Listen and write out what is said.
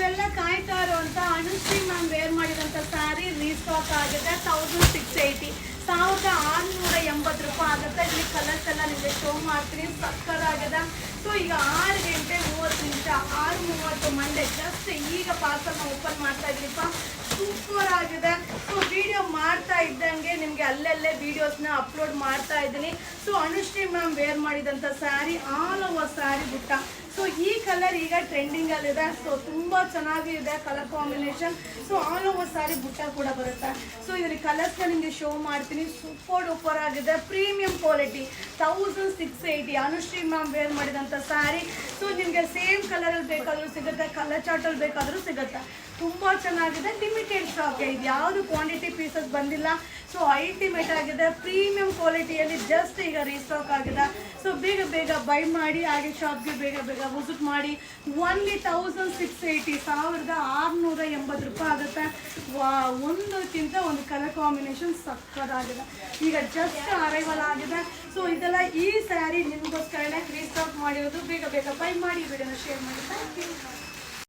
ನೀವೆಲ್ಲ ಕಾಯ್ತಾ ಇರುವಂತ ಅನುಶ್ರೀ ಮ್ಯಾಮ್ ವೇರ್ ಮಾಡಿದಂತ ಸ್ಯಾರಿ ರೀಸ್ಟಾಕ್ ಆಗಿದೆ 1680 1680 ರೂಪಾಯಿ ಆಗುತ್ತೆ. ಇಲ್ಲಿ ಕಲರ್ಸ್ ಎಲ್ಲ ನಿಮಗೆ ಶೋ ಮಾಡ್ತೀನಿ, ಸಕ್ಕತ್ತಾಗಿದೆ. ಸೊ ಈಗ 6:30 6:30 ಮಂಡೆ ಜಸ್ಟ್ ಈಗ ಪಾರ್ಸಲ್ನ ಓಪನ್ ಮಾಡ್ತಾ ಇದ್ದೀನಿಪ್ಪ. ಸೂಪರ್ ಆಗಿದೆ. ಸೊ ವಿಡಿಯೋ ಮಾಡ್ತಾ ಇದ್ದಂಗೆ ನಿಮಗೆ ಅಲ್ಲಲ್ಲೇ ವಿಡಿಯೋಸ್ನ ಅಪ್ಲೋಡ್ ಮಾಡ್ತಾ ಇದ್ದೀನಿ. ಸೊ ಅನುಶ್ರೀ ಮ್ಯಾಮ್ ವೇರ್ ಮಾಡಿದಂಥ ಸ್ಯಾರಿ ಆಲ್ ಓವರ್ ಸ್ಯಾರಿ ಬುಟ್ಟ. ಸೊ ಈ ಕಲರ್ ಈಗ ಟ್ರೆಂಡಿಂಗಲ್ಲಿದೆ. ಸೊ ತುಂಬ ಚೆನ್ನಾಗಿದೆ colour combination. So all over sari ಬುಟ್ಟ ಕೂಡ ಬರುತ್ತೆ. ಸೊ ಇದರಲ್ಲಿ ಕಲರ್ಸ್ನ ನಿಮಗೆ ಶೋ ಮಾಡ್ತೀನಿ. ಸೂಪರ್ ಡೂಪರ್ ಆಗಿದೆ, premium quality 1680 Anushree ma'am wear ಮಾಡಿದಂಥ ಸ್ಯಾರಿ. ಸೊ ನಿಮಗೆ ಸೇಮ್ ಕಲರಲ್ಲಿ ಬೇಕಾದರೂ ಸಿಗುತ್ತೆ, ಕಲರ್ ಚಾರ್ಟಲ್ಲಿ ಬೇಕಾದರೂ ಸಿಗುತ್ತೆ. ತುಂಬ ಚೆನ್ನಾಗಿದೆ. ಲಿಮಿಟೆಡ್ ಸ್ಟಾಕ್ ಇದು, ಯಾವುದು ಕ್ವಾಂಟಿಟಿ ಪೀಸಸ್ ಬಂದಿಲ್ಲ. ಸೊ ಅಲ್ಟಿಮೇಟ್ ಆಗಿದೆ, ಪ್ರೀಮಿಯಂ ಕ್ವಾಲಿಟಿಯಲ್ಲಿ ಜಸ್ಟ್ ಈಗ ರೀಸ್ಟಾಕ್ ಆಗಿದೆ. ಸೊ ಬೇಗ ಬೇಗ ಬೈ ಮಾಡಿ, ಹಾಗೆ ಶಾಪ್ಗೆ ಬೇಗ ಬೇಗ ವಿಸಿಟ್ ಮಾಡಿ. ಓನ್ಲಿ 1680 1680 ರೂಪಾಯಿ ಆಗುತ್ತೆ. ಒಂದಕ್ಕಿಂತ ಒಂದು ಕಲರ್ ಕಾಂಬಿನೇಷನ್ ಸಕ್ಕತ್ತಾಗಿದೆ. ಈಗ ಜಸ್ಟ್ ಅರೈವಲ್ ಆಗಿದೆ. ಸೊ ಇದೆಲ್ಲ ಈ ಸ್ಯಾರಿ ನಿಮಗೋಸ್ಕರನೇ ರೀಸ್ಟಾಕ್ ಮಾಡಿರೋದು. ಬೇಗ ಬೇಗ ಬೈ ಮಾಡಿ, ವಿಡಿಯೋನ ಶೇರ್ ಮಾಡಿ. Thank you.